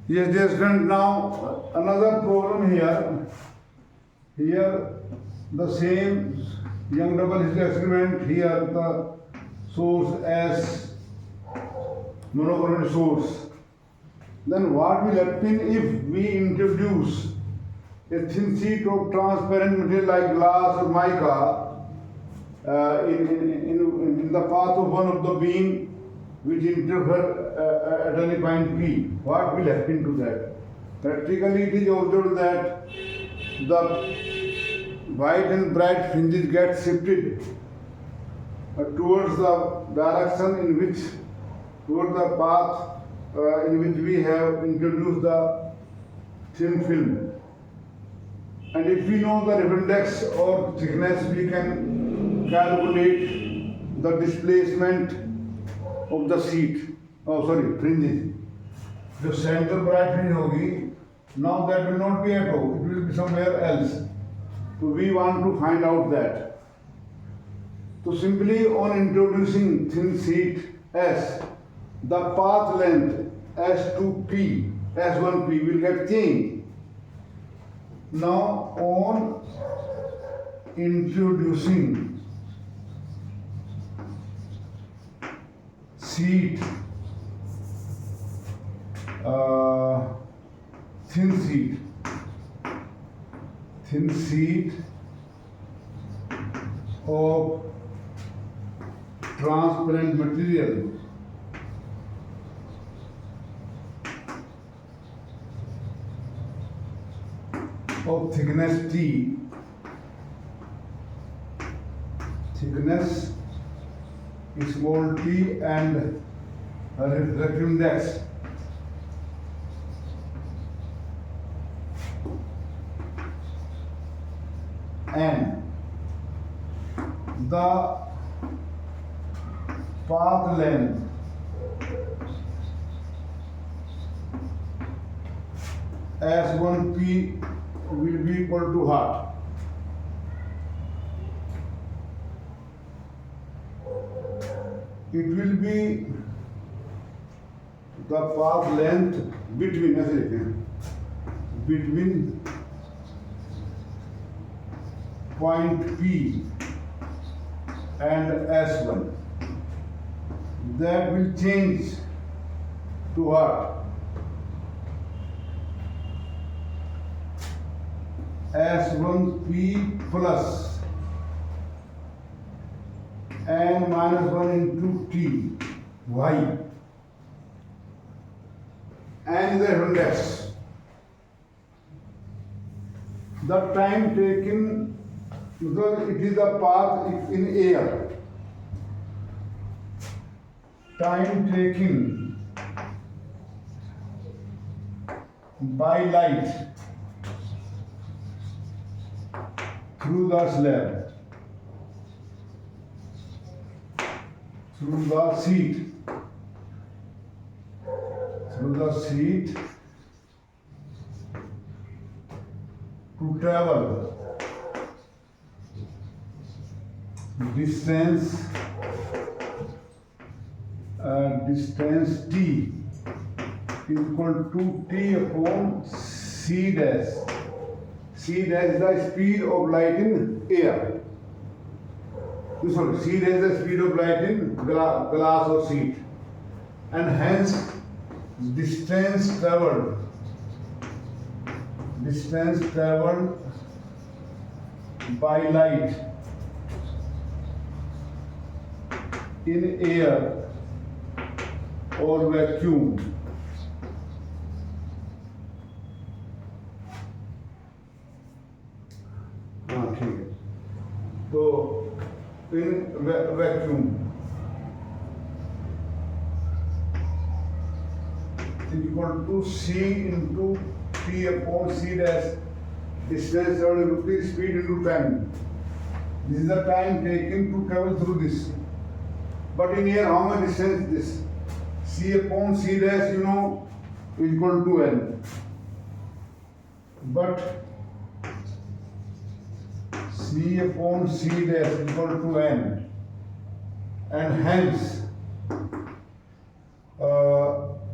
Yes, dear student, now another problem here. Here the same young double is the experiment. Here the source as monochrome source. Then what will happen if we introduce a thin sheet of transparent material like glass or mica in the path of one of the beam which interfere at any point P? What will happen to that? Practically, it is observed that the white and bright fringes get shifted towards the direction in which, towards the path in which we have introduced the thin film. And if we know the index or thickness, we can calculate the displacement of the sheet. Fringes. The center bright fringe hogi. Now that will not be at O, it will be somewhere else. So we want to find out that. So simply on introducing thin sheet S, the path length S2P, S1P will get changed. Now on introducing sheet, thin sheet of transparent material of thickness T, thickness small t and refractive index and the path length S1P will be equal to what? It will be the path length between point P and S1. That will change to what? S1P plus n minus 1 into T, Y. And the index. The time taken, because it is the path in air. Time taken by light through the slab, through the sheet to travel distance T is equal to T upon C dash. C dash is the speed of light in air. Sorry, C dash is the speed of light in glass or sheet. And hence, distance traveled by light in air or vacuum So in vacuum is equal to C into T upon C dash, distance traveled with speed into time. This is the time taken to travel through this. But in here, how much distance this? C upon C dash, is equal to N. But C upon C dash is equal to N. And hence,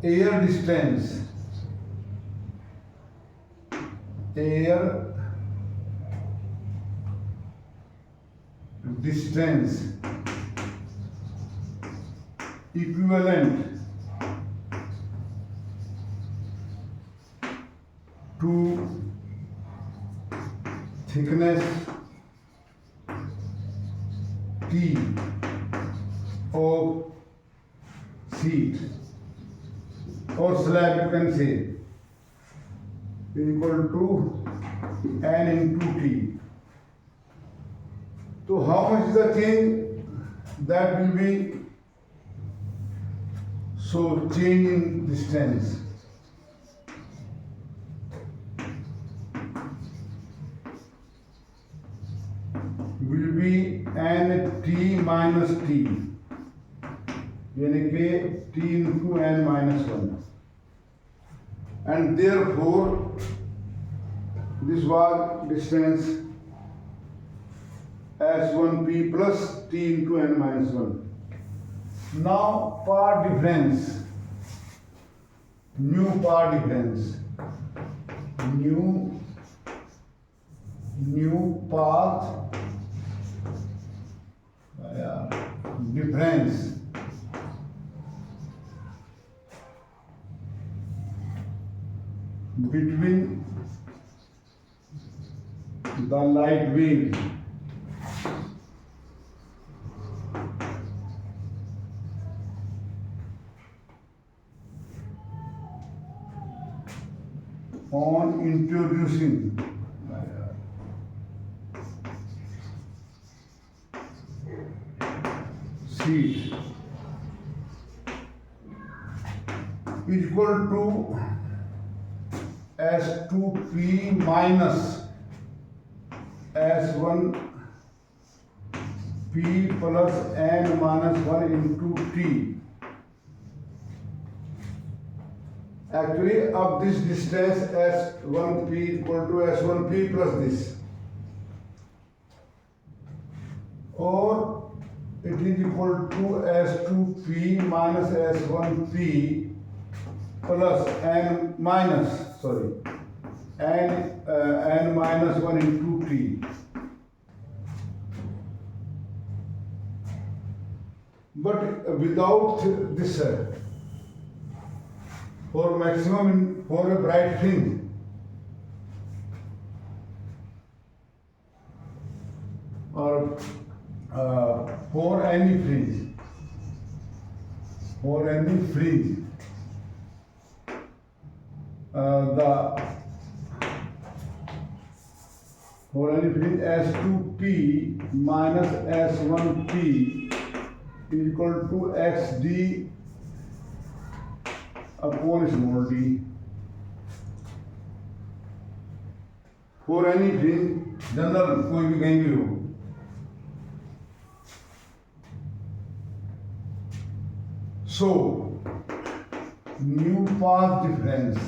air distance air distance equivalent to thickness T of sheet or slab, you can say, is equal to N into T. So how much is the change? That will be, so change in distance will be N T minus T, यानी कि T into N minus 1, and therefore this was distance S1P plus T into N minus 1. Now path difference, new path difference, new path difference between the light waves on introducing sheet is equal to S2P minus S1P plus N minus 1 into T. Actually, of this distance S1P equal to S1P plus this, or it is equal to S2P minus S1P plus N minus N minus 1 into T. But without this, for maximum for a bright fringe, or for any fringe, S2P minus S1P is equal to XD upon small d. For any fringe, general कोई भी कहीं भी हो, so new path difference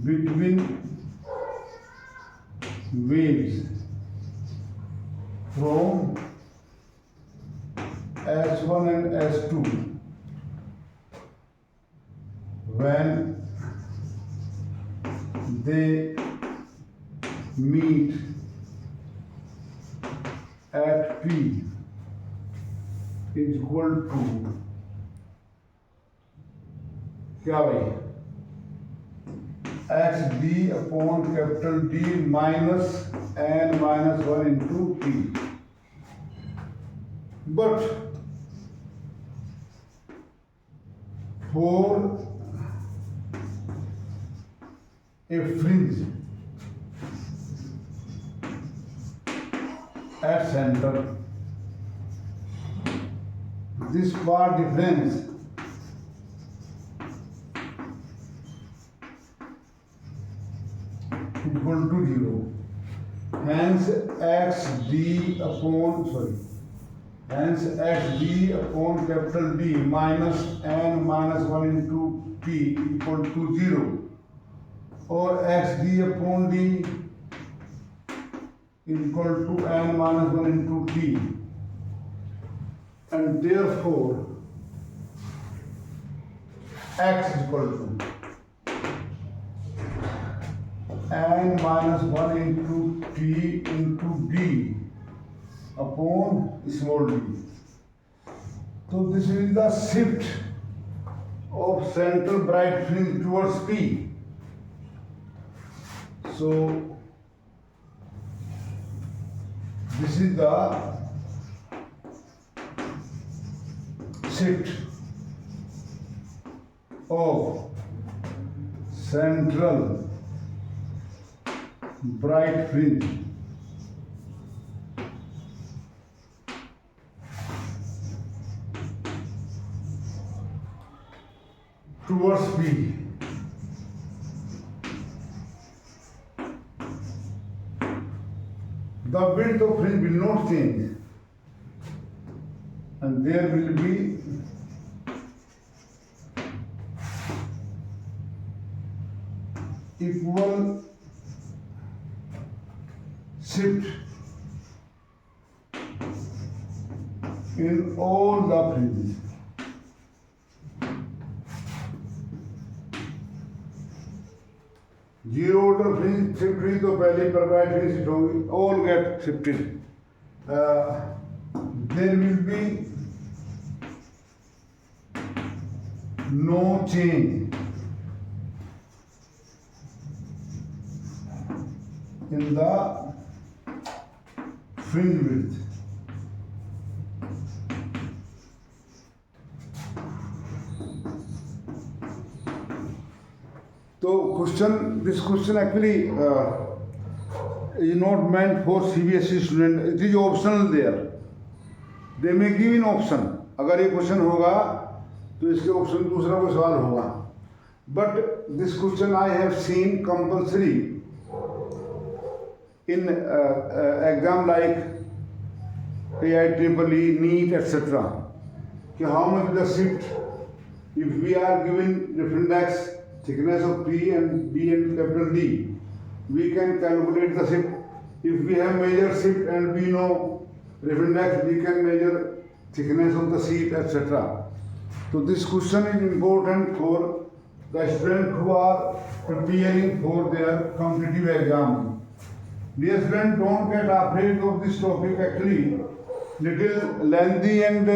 between waves from S1 and S2 when they meet at P is equal to क्या भाई XD upon capital D minus N minus 1 into T. But for a fringe at center, this path difference equal to 0. Hence XD upon capital D minus N minus 1 into P equal to 0, or XD upon D is equal to N minus 1 into T. and therefore x is equal to n minus 1 into t into d upon small d. So this is the shift of central bright fringe towards P. So this is the shift of central bright fringe towards P. The width of fringe will not change, and there will be equal shift in all the fringes. Zero order fringe shift हुई तो पहले पर bright fringe shift होगी, all get shifted. There will be no change in the fringe width. So this question actually is not meant for CBSE student. It is optional there. They may give in option. अगर ये question होगा तो इसके option दूसरा कोई सवाल होगा. But this question I have seen compulsory in exam like AIEEE, NEET, etc. कि how much the shift if we are given different x thickness of P and B and capital D, we can calculate the shift. If we have measured shift and we know different x, we can measure thickness of the sheet, etc. So this question is important for the students who are preparing for their competitive exam. Dear students, don't get afraid of this topic. Actually, little lengthy and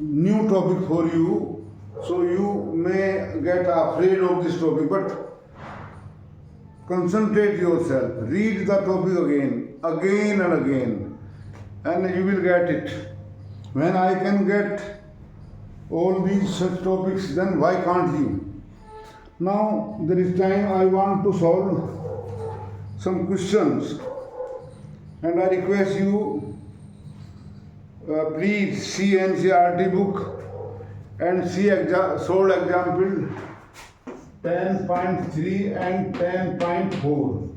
new topic for you. So you may get afraid of this topic, but concentrate yourself. Read the topic again and again, and you will get it. When I can get all these such topics, then why can't you? Now there is time. I want to solve some questions, and I request you please see NCERT book and see solved example 10.3 and 10.4.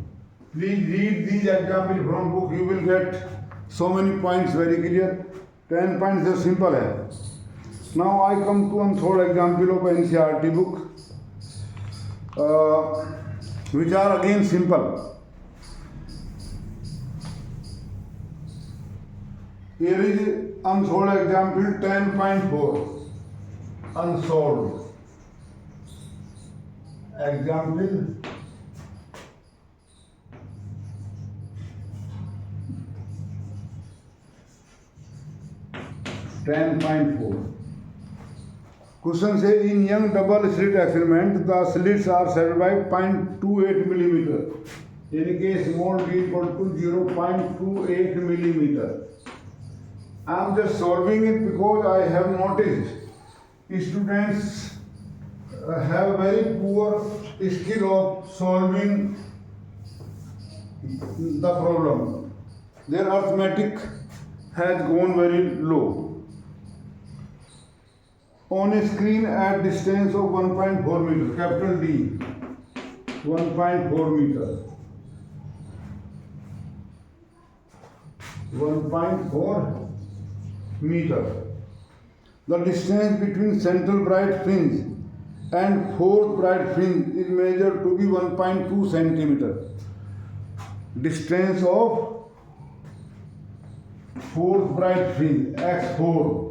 Please read these examples from book. You will get so many points very clear. 10 points is simple hai. Now I come to unsolved example of NCERT book, which are again simple. Here is unsolved example 10.4. Unsolved example 10.4. Question says in young double slit experiment the slits are set by 0.28 millimeter. In case small d equal to 0.28 millimeter. I am just solving it because I have noticed students have very poor skill of solving the problem. Their arithmetic has gone very low. On a screen at distance of 1.4 meter, capital D, 1.4 meter. 1.4 meter. The distance between central bright fringe and fourth bright fringe is measured to be 1.2 centimeter. Distance of fourth bright fringe x4.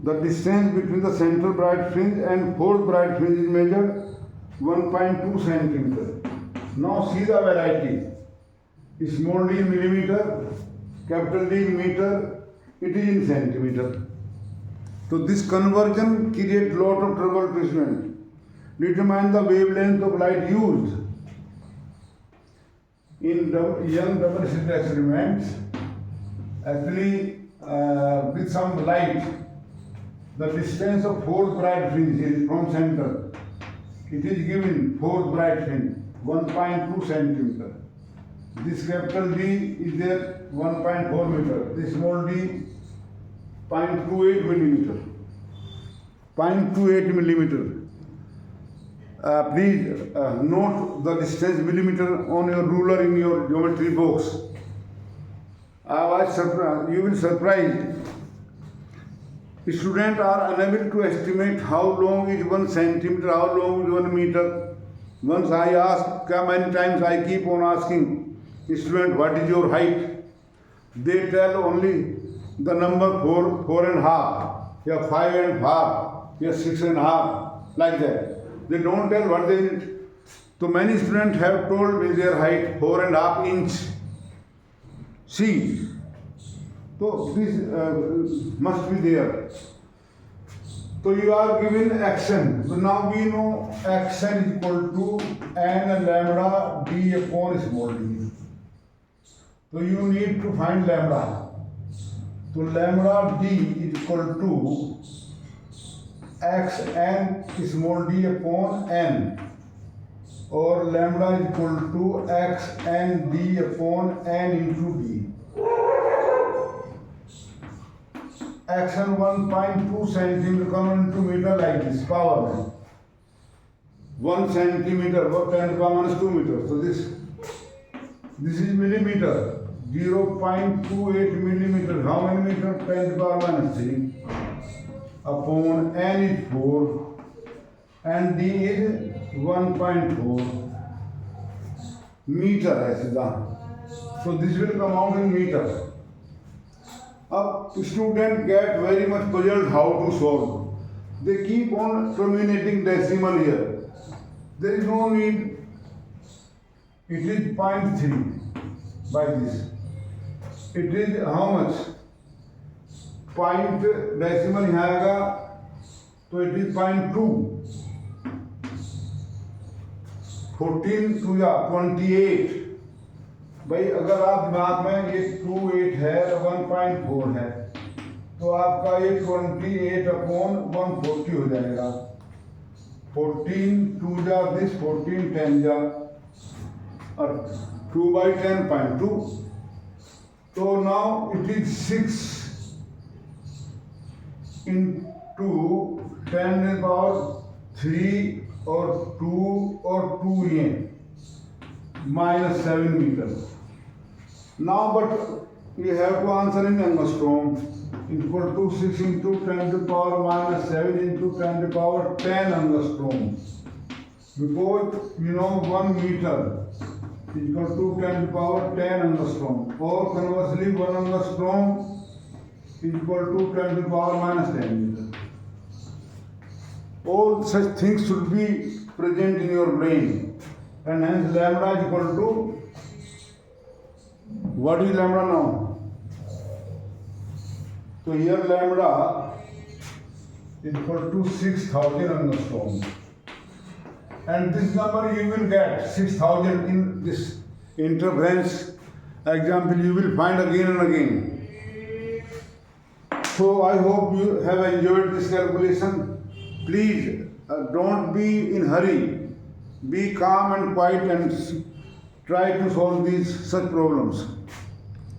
The distance between the central bright fringe and fourth bright fringe is measured 1.2 centimeter. Now see the variety. Small d in millimeter, capital D in meter, it is in centimeter. So this conversion creates lot of trouble to student. Determine the wavelength of light used. In young double slit experiments, actually with some light, the distance of fourth bright fringe is from center. It is given fourth bright fringe 1.2 centimeter. This capital D is there 1.4 meter. This small d 0.28 millimeter. 0.28 millimeter. Please note the distance millimeter on your ruler in your geometry box. You will surprise. Students are unable to estimate how long is 1 centimeter, how long is 1 meter. Once I ask, many times I keep on asking student, what is your height? They tell only the number 4.5, yeah 5.5, yeah 6.5, like that. They don't tell what they need. So many students have told me their height 4.5 inch. See, so this must be there. So you are given action. So now we know action is equal to n lambda d upon small d. So you need to find lambda. So lambda d is equal to x n small d upon n, or lambda is equal to x n d upon n into d. Action 1.2 centimeter come into meter like this, power 1 centimeter, what 10 to the power minus 2 meters. So this is millimeter, 0.28 millimeter. How many meter? 10 to the power minus 3 upon n is 4 and d is 1.4 meter. So this will come out in meter. Up student get very much puzzled how to solve. They keep on terminating decimal here. There is no need. It is 0.3 by this. It is how much? Point decimal यहाँ आएगा तो it is 0.2. 14 to 28. भाई अगर आप दिमाग में ये 28 है 1.4 है तो आपका ये 28 अपॉन 140 हो जाएगा. 14 2 जा दिस 14 10 जा और 2 by 10.2. So now it is 6 into 10 to the power 3 or 2 or 2 in minus 7 meters. Now, but we have to answer in angstrom equal to 6 into 10 to the power minus 7 into 10 to the power 10 angstrom. Because you know 1 meter is equal to 10 to the power 10 angstrom, or conversely 1 angstrom is equal to 10 to the power minus 10 meter. All such things should be present in your brain, and hence lambda is equal to, what is lambda now? So here lambda is equal to 6000 angstrom, and this number you will get 6000 in this interference example you will find again and again. So I hope you have enjoyed this calculation. Please don't be in hurry. Be calm and quiet and try to solve these such problems.